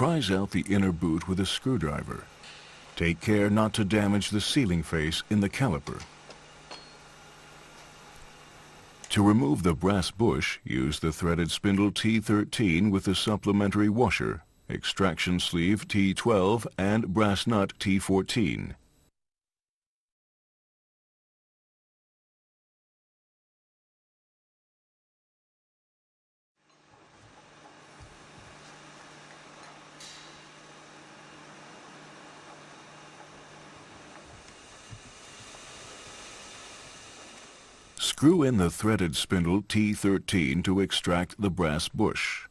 Prise out the inner boot with a screwdriver. Take care not to damage the sealing face in the caliper. To remove the brass bush, use the threaded spindle T13 with the supplementary washer, extraction sleeve T12 and brass nut T14. Screw in the threaded spindle T13 to extract the brass bush.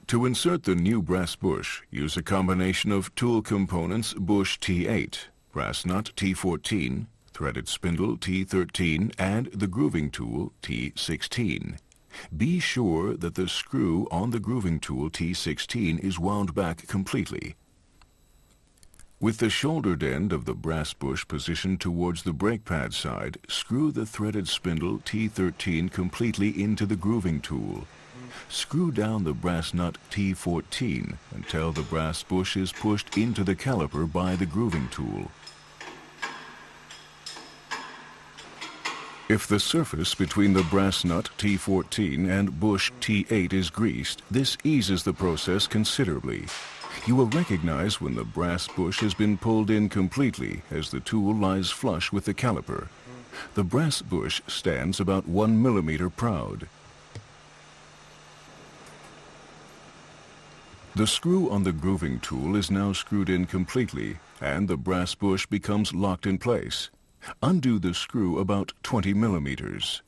To insert the new brass bush, use a combination of tool components bush T8, brass nut T14, threaded spindle T13, and the grooving tool T16. Be sure that the screw on the grooving tool T16 is wound back completely. With the shouldered end of the brass bush positioned towards the brake pad side, screw the threaded spindle T13 completely into the grooving tool. Screw down the brass nut T14 until the brass bush is pushed into the caliper by the grooving tool. If the surface between the brass nut T14 and bush T8 is greased, this eases the process considerably. You will recognize when the brass bush has been pulled in completely as the tool lies flush with the caliper. The brass bush stands about 1 millimeter proud. The screw on the grooving tool is now screwed in completely, and the brass bush becomes locked in place. Undo the screw about 20 millimeters.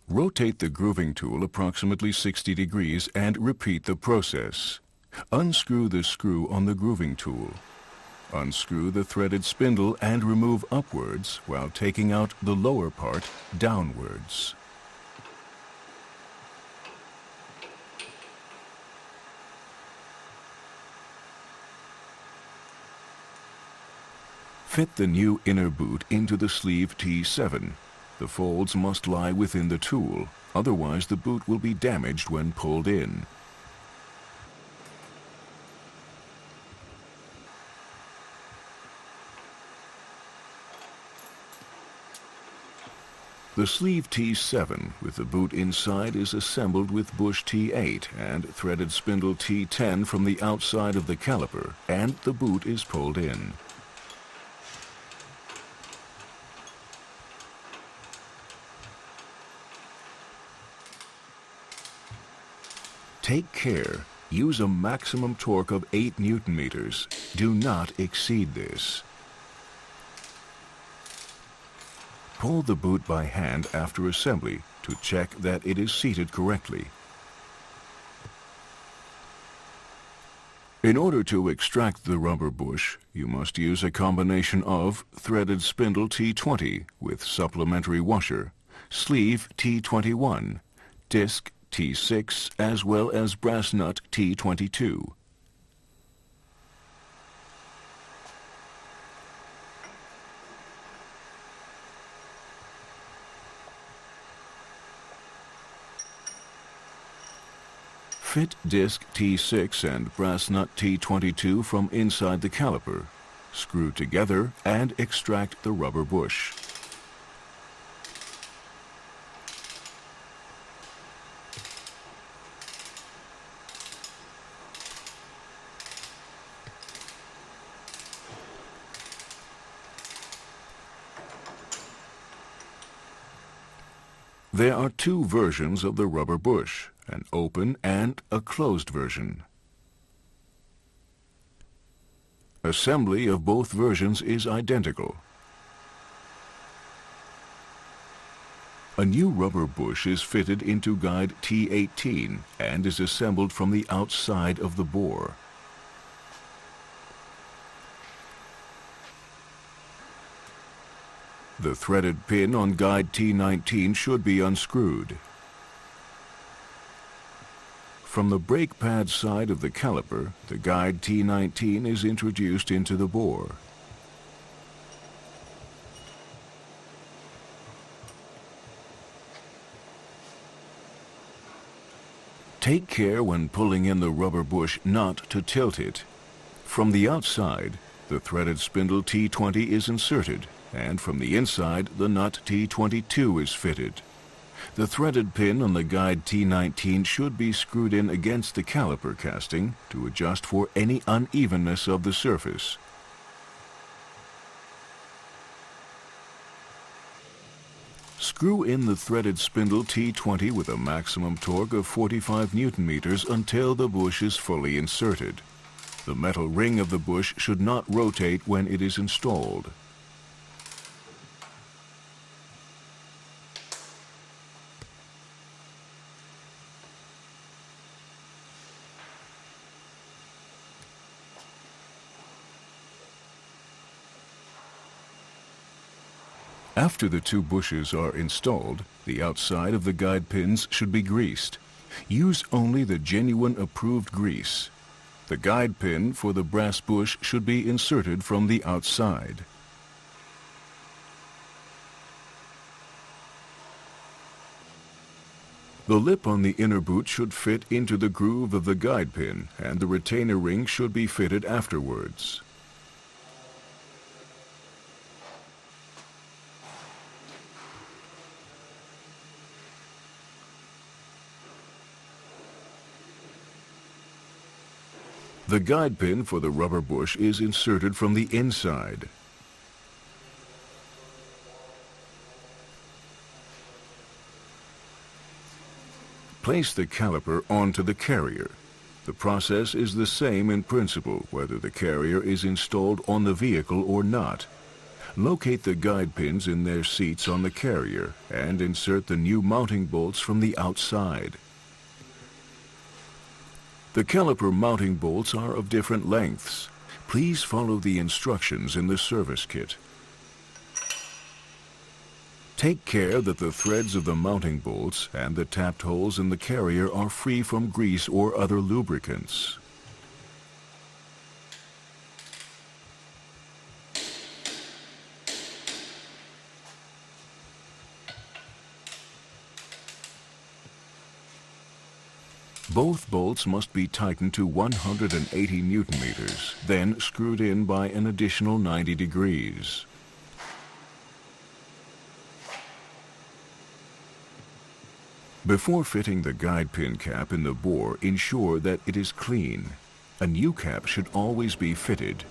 Rotate the grooving tool approximately 60 degrees and repeat the process. Unscrew the screw on the grooving tool. Unscrew the threaded spindle and remove upwards while taking out the lower part downwards. Fit the new inner boot into the sleeve T7. The folds must lie within the tool, otherwise the boot will be damaged when pulled in. The sleeve T7 with the boot inside is assembled with bush T8 and threaded spindle T10 from the outside of the caliper, and the boot is pulled in. Take care. Use a maximum torque of 8 Newton meters. Do not exceed this. Pull the boot by hand after assembly to check that it is seated correctly. In order to extract the rubber bush, you must use a combination of threaded spindle T20 with supplementary washer, sleeve T21, disc T6, as well as brass nut T22. Fit disc T6 and brass nut T22 from inside the caliper. Screw together and extract the rubber bush. There are two versions of the rubber bush, an open and a closed version. Assembly of both versions is identical. A new rubber bush is fitted into guide T18 and is assembled from the outside of the bore. The threaded pin on guide T19 should be unscrewed. From the brake pad side of the caliper, the guide T19 is introduced into the bore. Take care when pulling in the rubber bush not to tilt it. From the outside, the threaded spindle T20 is inserted, and from the inside, the nut T22 is fitted. The threaded pin on the guide T19 should be screwed in against the caliper casting to adjust for any unevenness of the surface. Screw in the threaded spindle T20 with a maximum torque of 45 Newton-meters until the bush is fully inserted. The metal ring of the bush should not rotate when it is installed. After the two bushes are installed, the outside of the guide pins should be greased. Use only the genuine approved grease. The guide pin for the brass bush should be inserted from the outside. The lip on the inner boot should fit into the groove of the guide pin, and the retainer ring should be fitted afterwards. The guide pin for the rubber bush is inserted from the inside. Place the caliper onto the carrier. The process is the same in principle whether the carrier is installed on the vehicle or not. Locate the guide pins in their seats on the carrier and insert the new mounting bolts from the outside. The caliper mounting bolts are of different lengths. Please follow the instructions in the service kit. Take care that the threads of the mounting bolts and the tapped holes in the carrier are free from grease or other lubricants. Both bolts must be tightened to 180 Newton-meters, then screwed in by an additional 90 degrees. Before fitting the guide pin cap in the bore, ensure that it is clean. A new cap should always be fitted.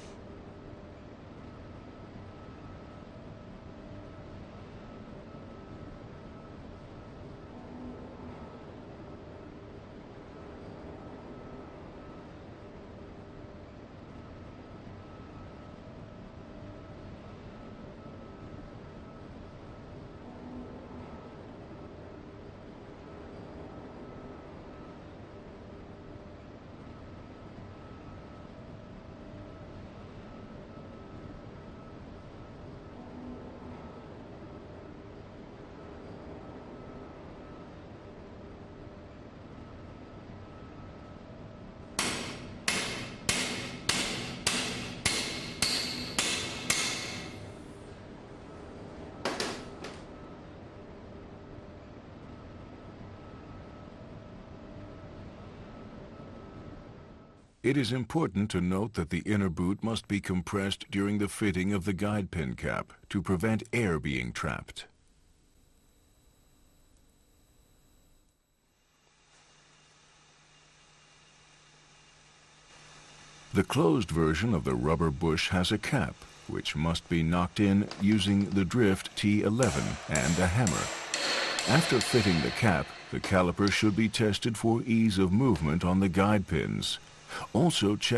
It is important to note that the inner boot must be compressed during the fitting of the guide pin cap to prevent air being trapped. The closed version of the rubber bush has a cap, which must be knocked in using the drift T11 and a hammer. After fitting the cap, the caliper should be tested for ease of movement on the guide pins. Also check